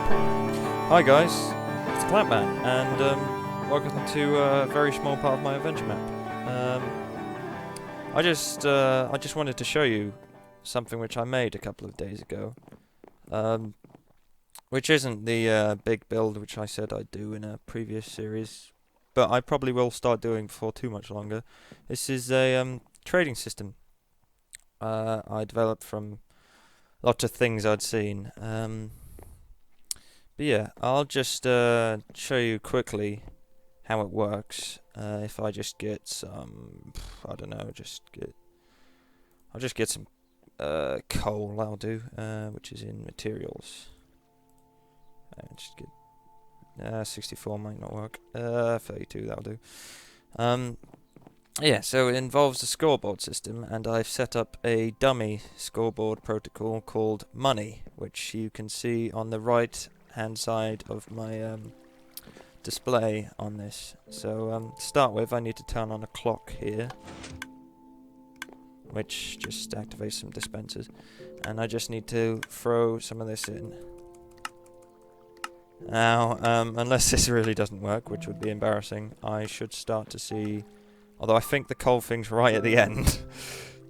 Hi guys, it's Clampman, and welcome to a very small part of my adventure map. I just wanted to show you something which I made a couple of days ago, which isn't the big build which I said I'd do in a previous series, but I probably will start doing before too much longer. This is a trading system I developed from lots of things I'd seen. But yeah, I'll just show you quickly how it works. If I just get some, I don't know, I'll just get some coal. I'll do, which is in materials. Just get 64 might not work. 32 that'll do. Yeah, so it involves a scoreboard system, and I've set up a dummy scoreboard protocol called Money, which you can see on the right hand side of my display on this. So to start with, I need to turn on a clock here, which just activates some dispensers, and I just need to throw some of this in. Now, unless this really doesn't work, which would be embarrassing, I should start to see, although I think the coal thing's right at the end,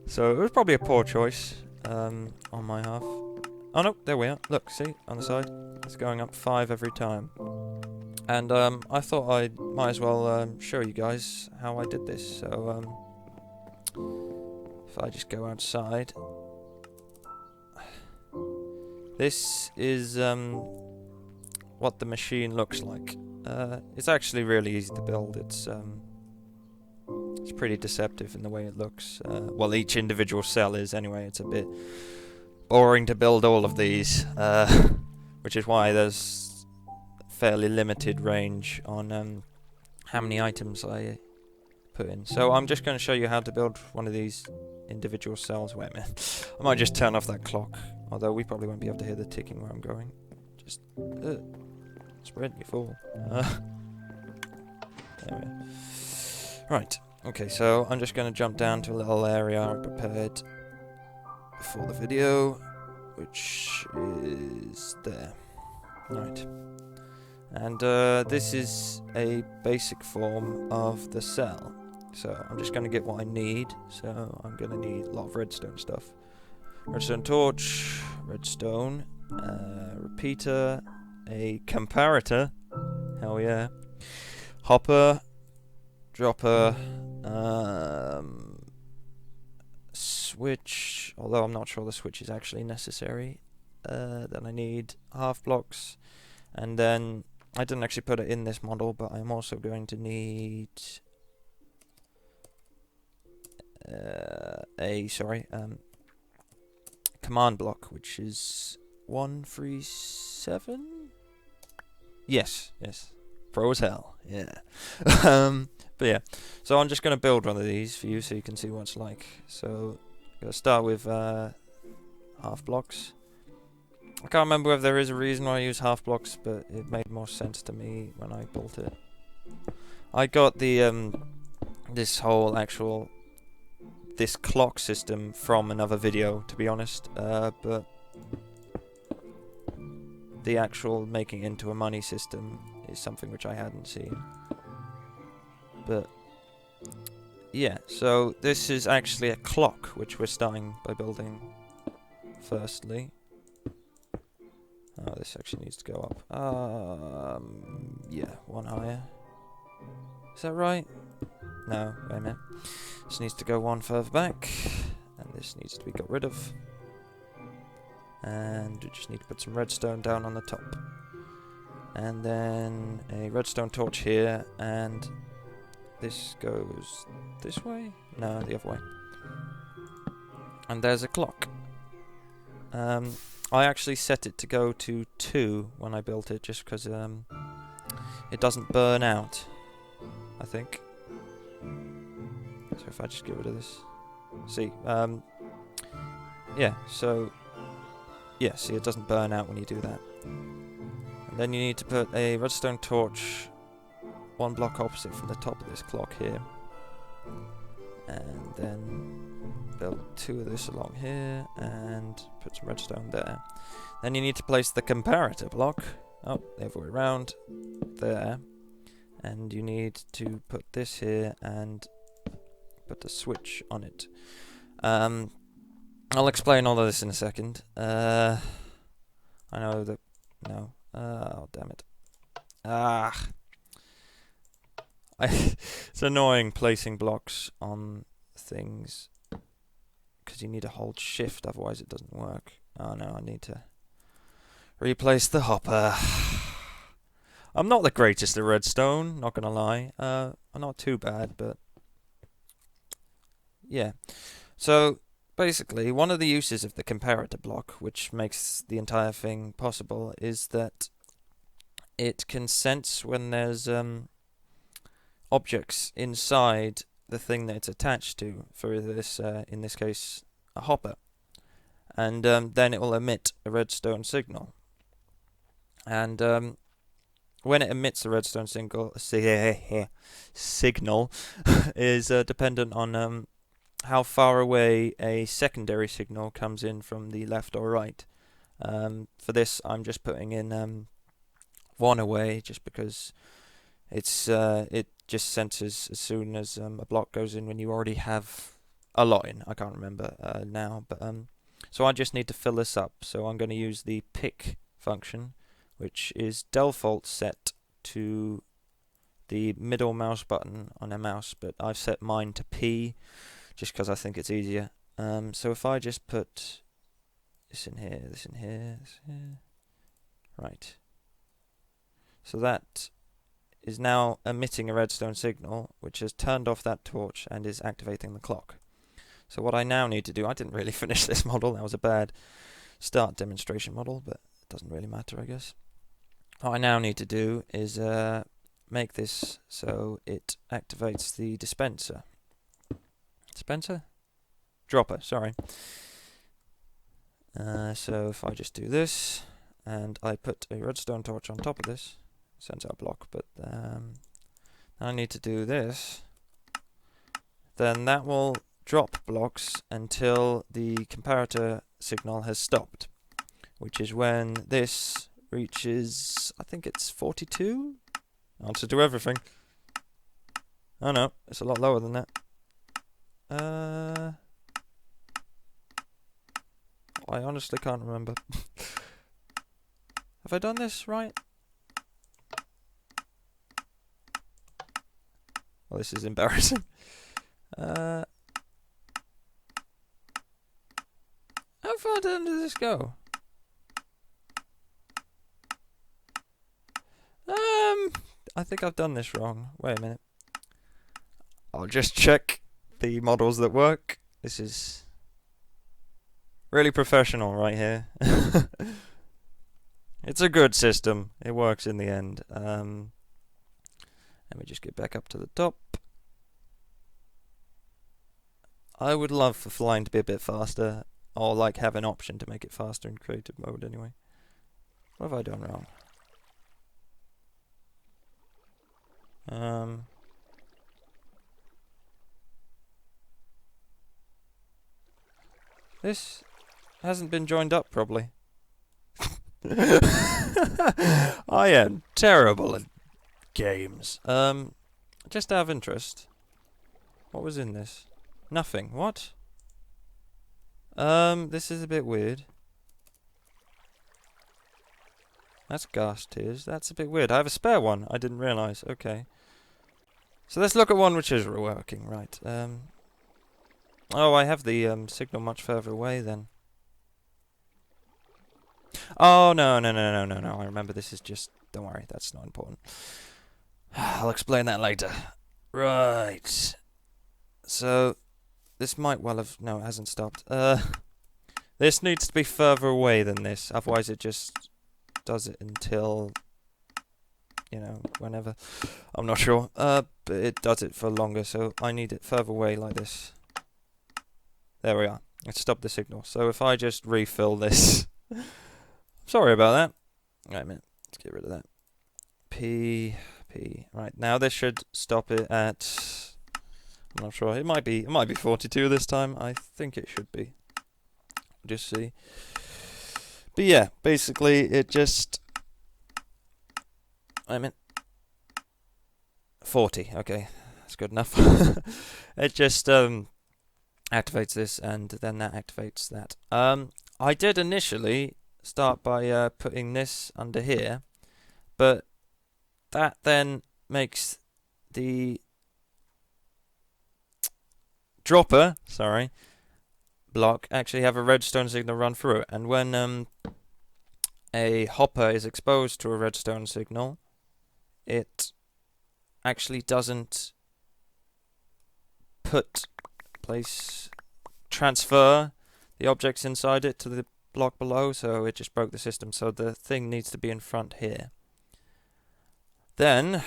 so it was probably a poor choice on my half. Oh no, there we are. Look, see, on the side. It's going up 5 every time. And I thought I might as well show you guys how I did this. So if I just go outside. This is what the machine looks like. It's actually really easy to build. It's pretty deceptive in the way it looks. Well, each individual cell is anyway. It's a bit boring to build all of these, which is why there's fairly limited range on how many items I put in. So I'm just going to show you how to build one of these individual cells. Wait a minute, I might just turn off that clock, although we probably won't be able to hear the ticking where I'm going. Just spread, you fool. There we are. Right, okay, so I'm just going to jump down to a little area I prepared before the video, which is there. Right. And this is a basic form of the cell. So I'm just going to get what I need. So I'm going to need a lot of redstone stuff. Redstone torch, redstone, repeater, a comparator, hell yeah, hopper, dropper, switch, although I'm not sure the switch is actually necessary. Then I need half blocks, and then I didn't actually put it in this model, but I'm also going to need command block, which is 137. Yes, pro as hell, yeah. But yeah, so I'm just going to build one of these for you so you can see what it's like. So I'm going to start with half blocks. I can't remember if there is a reason why I use half blocks, but it made more sense to me when I built it. I got the this clock system from another video, to be honest, but the actual making it into a money system is something which I hadn't seen. But yeah, so this is actually a clock, which we're starting by building firstly. Oh, this actually needs to go up. Yeah, one higher. Is that right? No, wait a minute. This needs to go one further back, and this needs to be got rid of. And we just need to put some redstone down on the top. And then a redstone torch here, and this goes this way? No, the other way. And there's a clock. I actually set it to go to 2 when I built it, just because it doesn't burn out, I think. So if I just get rid of this, see, yeah, so, yeah, see, it doesn't burn out when you do that. And then you need to put a redstone torch 1 block opposite from the top of this clock here, and then build 2 of this along here, and put some redstone there. Then you need to place the comparator block, Oh, the other way around. There. And you need to put this here and put a switch on it. I'll explain all of this in a second. I know that... No. Oh, damn it. Ah. It's annoying placing blocks on things because you need to hold shift, otherwise it doesn't work. Oh no, I need to replace the hopper. I'm not the greatest at redstone, not gonna lie. I'm not too bad, but yeah. So basically, one of the uses of the comparator block, which makes the entire thing possible, is that it can sense when there's objects inside the thing that it's attached to, for this, in this case, a hopper. And then it will emit a redstone signal. And when it emits a redstone signal is dependent on how far away a secondary signal comes in from the left or right. For this, I'm just putting in 1 away, just because it just senses as soon as a block goes in when you already have a lot in. I can't remember now, but so I just need to fill this up. So I'm going to use the pick function, which is default set to the middle mouse button on a mouse, but I've set mine to P just because I think it's easier. So if I just put this in here, this in here, this here, right. So that is now emitting a redstone signal, which has turned off that torch and is activating the clock. So what I now need to do, I didn't really finish this model, that was a bad start demonstration model, but it doesn't really matter, I guess. What I now need to do is make this so it activates the dispenser. Dispenser? Dropper, sorry. So if I just do this, and I put a redstone torch on top of this, sends out a block, but I need to do this, then that will drop blocks until the comparator signal has stopped, which is when this reaches, I think it's 42? Answer to everything. Oh no, it's a lot lower than that. I honestly can't remember. Have I done this right? Well, this is embarrassing. How far down does this go? I think I've done this wrong. Wait a minute. I'll just check the models that work. This is really professional right here. It's a good system. It works in the end. Let me just get back up to the top. I would love for flying to be a bit faster, or like have an option to make it faster in creative mode anyway. What have I done wrong? This hasn't been joined up properly. I am terrible at games. Just out of interest, what was in this? Nothing. What? This is a bit weird. That's gas tears. That's a bit weird. I have a spare one. I didn't realise. Okay. So let's look at one which is working. Right. Oh, I have the signal much further away then. Oh, no. I remember this is just... Don't worry, that's not important. I'll explain that later. Right. So, this might well have... No, it hasn't stopped. This needs to be further away than this. Otherwise it just does it until... You know, whenever. I'm not sure. But it does it for longer, so I need it further away like this. There we are. It stopped the signal. So if I just refill this... Sorry about that. Wait a minute. Let's get rid of that. P. Right, now this should stop it at... I'm not sure. It might be 42 this time. I think it should be. Just see. But yeah, basically it just I mean 40. Okay, that's good enough. It just activates this, and then that activates that. I did initially start by putting this under here, but that then makes the dropper, block actually have a redstone signal run through it, and when a hopper is exposed to a redstone signal, it actually doesn't transfer the objects inside it to the block below, so it just broke the system. So the thing needs to be in front here. Then,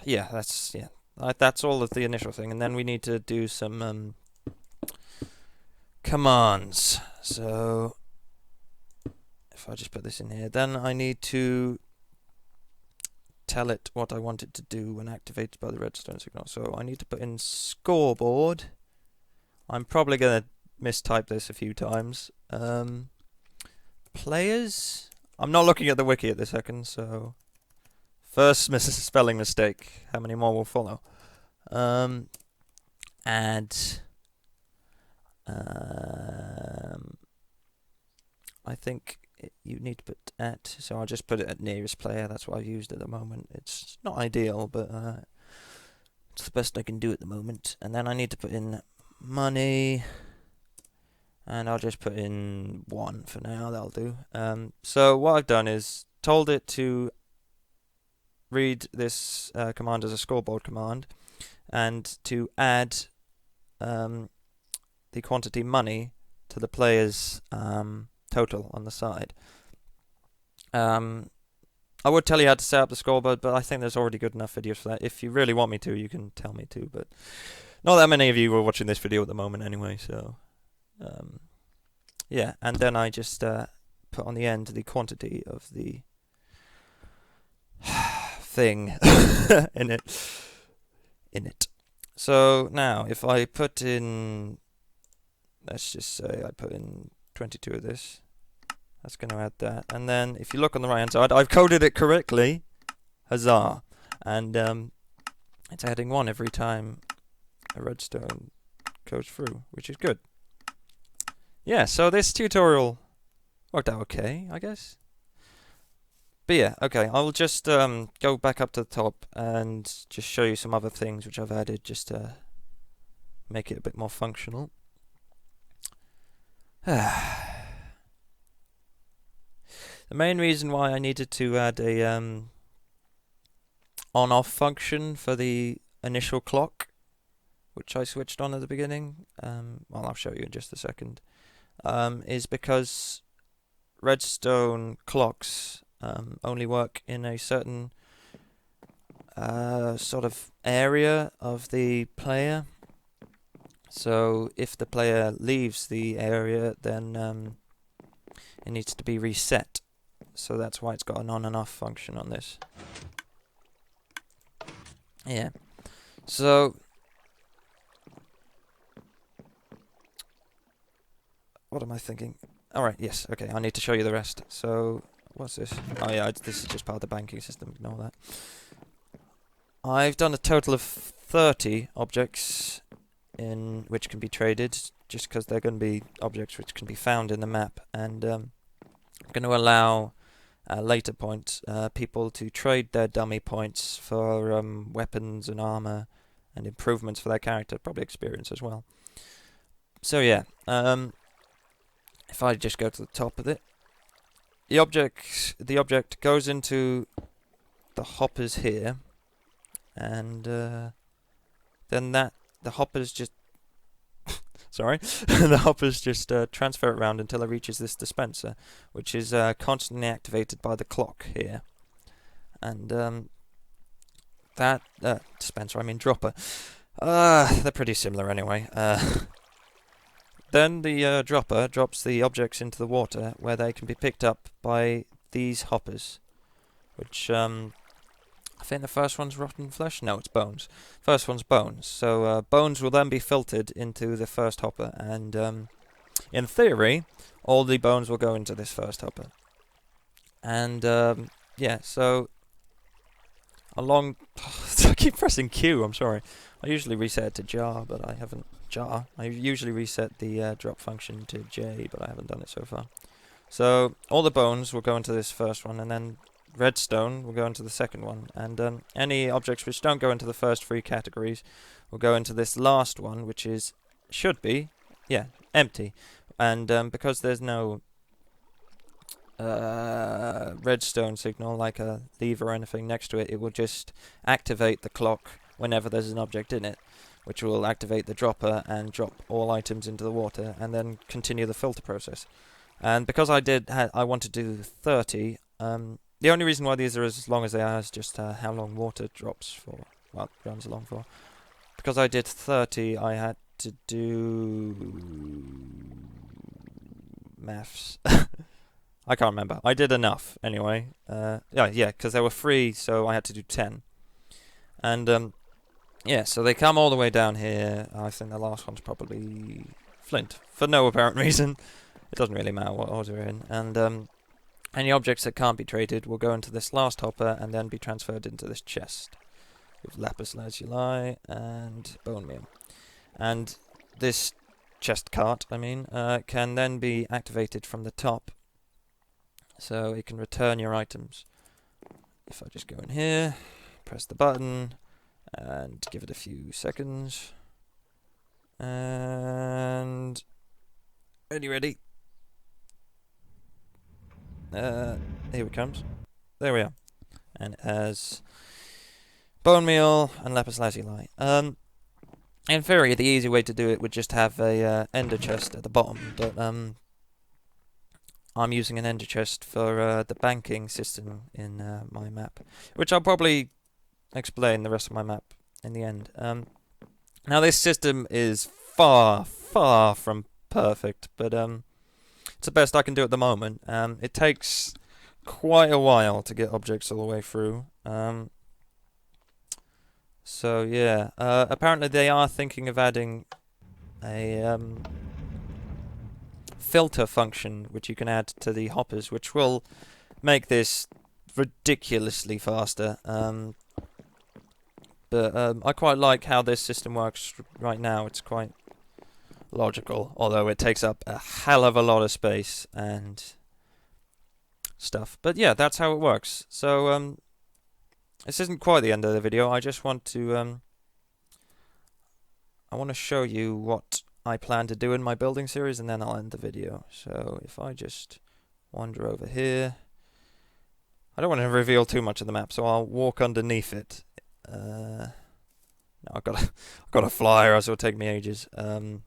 that's all of the initial thing, and then we need to do some commands. So if I just put this in here, then I need to tell it what I want it to do when activated by the redstone signal. So I need to put in scoreboard. I'm probably going to mistype this a few times. Players. I'm not looking at the wiki at this second, so first spelling mistake. How many more will follow? Add. I think you need to put at, so I'll just put it at nearest player. That's what I've used at the moment. It's not ideal, but it's the best I can do at the moment. And then I need to put in money, and I'll just put in 1 for now. That'll do. So what I've done is told it to read this command as a scoreboard command, and to add the quantity money to the player's total on the side. I would tell you how to set up the scoreboard, but I think there's already good enough videos for that. If you really want me to, you can tell me to, but not that many of you are watching this video at the moment anyway, so yeah. And then I just put on the end the quantity of the thing in it. So now if I put in, let's just say I put in 22 of this, that's going to add that. And then if you look on the right hand side, I've coded it correctly. Huzzah. And it's adding 1 every time a redstone goes through, which is good. Yeah, so this tutorial worked out okay, I guess. But yeah, okay, I'll just go back up to the top and just show you some other things which I've added just to make it a bit more functional. The main reason why I needed to add a on-off function for the initial clock, which I switched on at the beginning, well, I'll show you in just a second, is because redstone clocks only work in a certain sort of area of the player. So if the player leaves the area, then it needs to be reset. So that's why it's got an on and off function on this. Yeah. So what am I thinking? Alright, yes, okay, I need to show you the rest. So what's this? Oh yeah, this is just part of the banking system, ignore that. I've done a total of 30 objects in which can be traded, just because they're going to be objects which can be found in the map, and I'm going to allow later points people to trade their dummy points for weapons and armor and improvements for their character, probably experience as well. So yeah, if I just go to the top of it, the object goes into the hoppers here, and then the hoppers just the hoppers just transfer it around until it reaches this dispenser, which is constantly activated by the clock here. And that dispenser, I mean dropper, they're pretty similar anyway. Then the dropper drops the objects into the water, where they can be picked up by these hoppers, which I think the first one's rotten flesh. No, it's bones. First one's bones. So bones will then be filtered into the first hopper, and in theory, all the bones will go into this first hopper. And yeah, so a long... I keep pressing Q, I'm sorry. I usually reset it to jar, but I haven't... Jar? I usually reset the drop function to J, but I haven't done it so far. So, all the bones will go into this first one, and then redstone will go into the second one. And any objects which don't go into the first three categories will go into this last one, which is... should be... yeah, empty. And because there's no... redstone signal, like a lever or anything next to it, it will just activate the clock whenever there's an object in it, which will activate the dropper and drop all items into the water, and then continue the filter process. And because I wanted to do 30, the only reason why these are as long as they are is just how long water drops for, well, runs along for. Because I did 30, I had to do... maths. I can't remember. I did enough, anyway. Yeah, because there were 3, so I had to do 10. And, yeah, so they come all the way down here. I think the last one's probably flint, for no apparent reason. It doesn't really matter what order we're in. And, any objects that can't be traded will go into this last hopper and then be transferred into this chest. With lapis lazuli and bone meal. And this chest cart, can then be activated from the top. So it can return your items. If I just go in here, press the button, and give it a few seconds. And... ready. Here it comes. There we are. And it has bone meal and lapis lazuli. In theory, the easy way to do it would just have a ender chest at the bottom, but I'm using an ender chest for the banking system in my map, which I'll probably explain the rest of my map in the end. Now, this system is far, far from perfect, but it's the best I can do at the moment. It takes quite a while to get objects all the way through. So yeah, apparently they are thinking of adding a filter function which you can add to the hoppers, which will make this ridiculously faster. But I quite like how this system works right now. It's quite logical, although it takes up a hell of a lot of space and stuff. But yeah, that's how it works. So this isn't quite the end of the video. I just want to I want to show you what I plan to do in my building series, and then I'll end the video. So if I just wander over here, I don't want to reveal too much of the map, so I'll walk underneath it. No, I've got to fly, or else it'll take me ages. I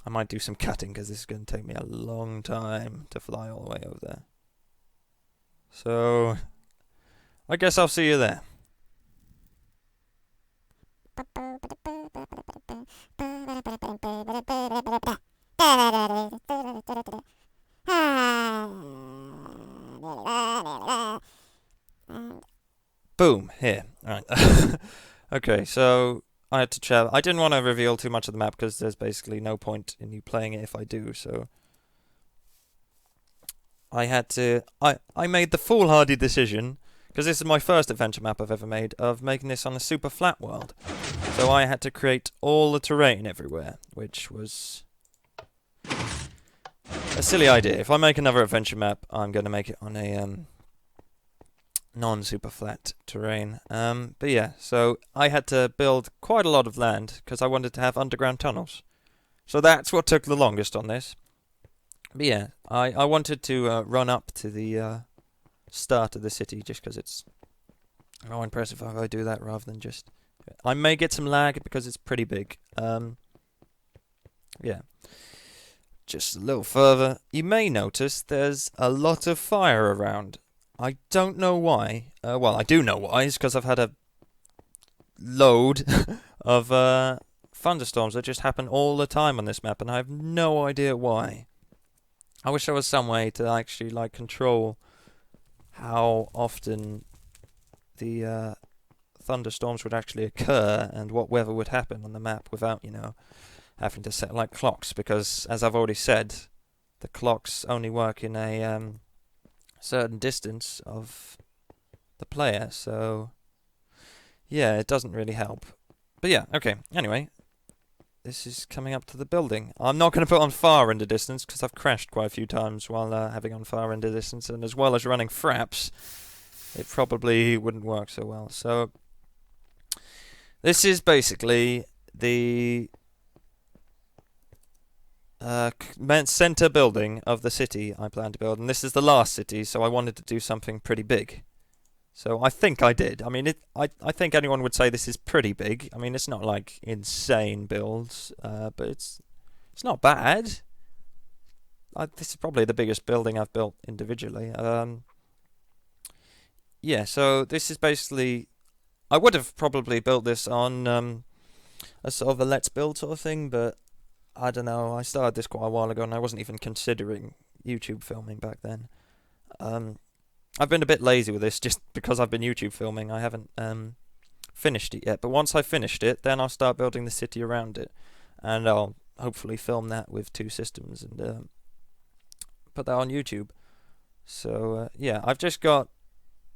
might do some cutting because this is going to take me a long time to fly all the way over there. So I guess I'll see you there. Boom, here. Alright. Okay, so I had to travel. I didn't want to reveal too much of the map because there's basically no point in you playing it if I do, so I had to... I made the foolhardy decision, because this is my first adventure map I've ever made, of making this on a super flat world. So I had to create all the terrain everywhere, which was a silly idea. If I make another adventure map, I'm going to make it on a non-super flat terrain. But yeah, so I had to build quite a lot of land, because I wanted to have underground tunnels. So that's what took the longest on this. But yeah, I wanted to run up to the start of the city, just because it's more impressive if I do that rather than just... I may get some lag because it's pretty big. Yeah. Just a little further. You may notice there's a lot of fire around. I don't know why. Well, I do know why. It's because I've had a load of thunderstorms that just happen all the time on this map, and I have no idea why. I wish there was some way to actually control how often the thunderstorms would actually occur and what weather would happen on the map without, having to set clocks, because as I've already said, the clocks only work in a certain distance of the player, so yeah, it doesn't really help. But yeah, okay, anyway, this is coming up to the building. I'm not going to put on far render distance because I've crashed quite a few times while having on far render distance, and as well as running fraps, it probably wouldn't work so well. So this is basically the center building of the city I plan to build, and this is the last city, so I wanted to do something pretty big. So I think I did. I mean, I think anyone would say this is pretty big. I mean, it's not like insane builds, but it's not bad. This is probably the biggest building I've built individually. Yeah, so this is basically... I would have probably built this on a sort of a let's build sort of thing, but I don't know. I started this quite a while ago, and I wasn't even considering YouTube filming back then. I've been a bit lazy with this just because I've been YouTube filming. I haven't finished it yet, but once I've finished it, then I'll start building the city around it, and I'll hopefully film that with 2 systems and put that on YouTube. So yeah, I've just got...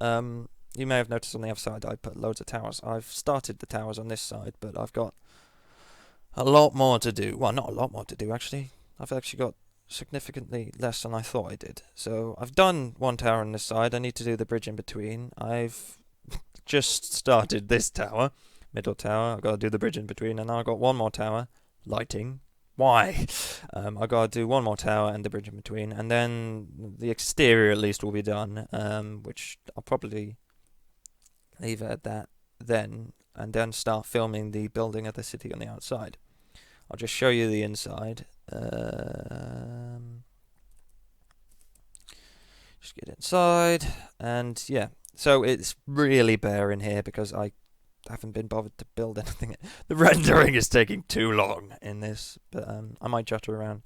you may have noticed on the other side I put loads of towers. I've started the towers on this side, but I've got a lot more to do. Well, not a lot more to do, actually. I've actually got significantly less than I thought I did. So I've done 1 tower on this side. I need to do the bridge in between. I've just started this tower, middle tower. I've got to do the bridge in between, and now I've got 1 more tower. Lighting. Why? I've got to do 1 more tower and the bridge in between, and then the exterior at least will be done, which I'll probably leave it at that then, and then start filming the building of the city on the outside. I'll just show you the inside. Just get inside, and yeah, so it's really bare in here because I haven't been bothered to build anything. The rendering is taking too long in this, but I might jutter around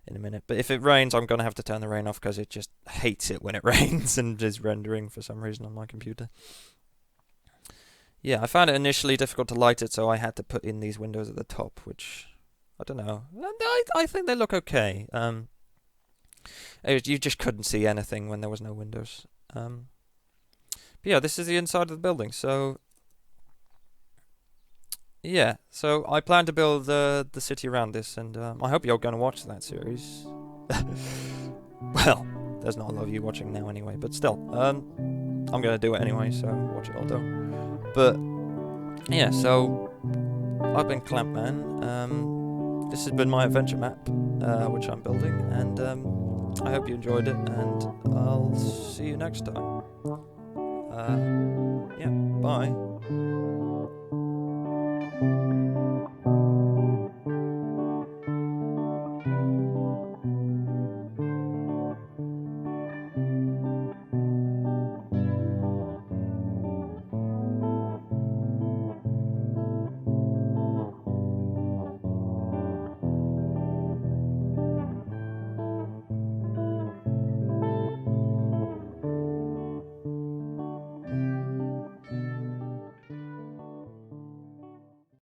in a minute. But if it rains, I'm going to have to turn the rain off because it just hates it when it rains and is rendering for some reason on my computer. Yeah, I found it initially difficult to light it, so I had to put in these windows at the top, which, I don't know. I think they look okay. You just couldn't see anything when there was no windows. But yeah, this is the inside of the building, so... Yeah, so I plan to build the city around this, and I hope you're going to watch that series. Well, there's not a lot of you watching now anyway, but still. I'm going to do it anyway, so watch it all though. But, yeah, so I've been Clampman. This has been my adventure map, which I'm building, and I hope you enjoyed it, and I'll see you next time. Yeah, bye.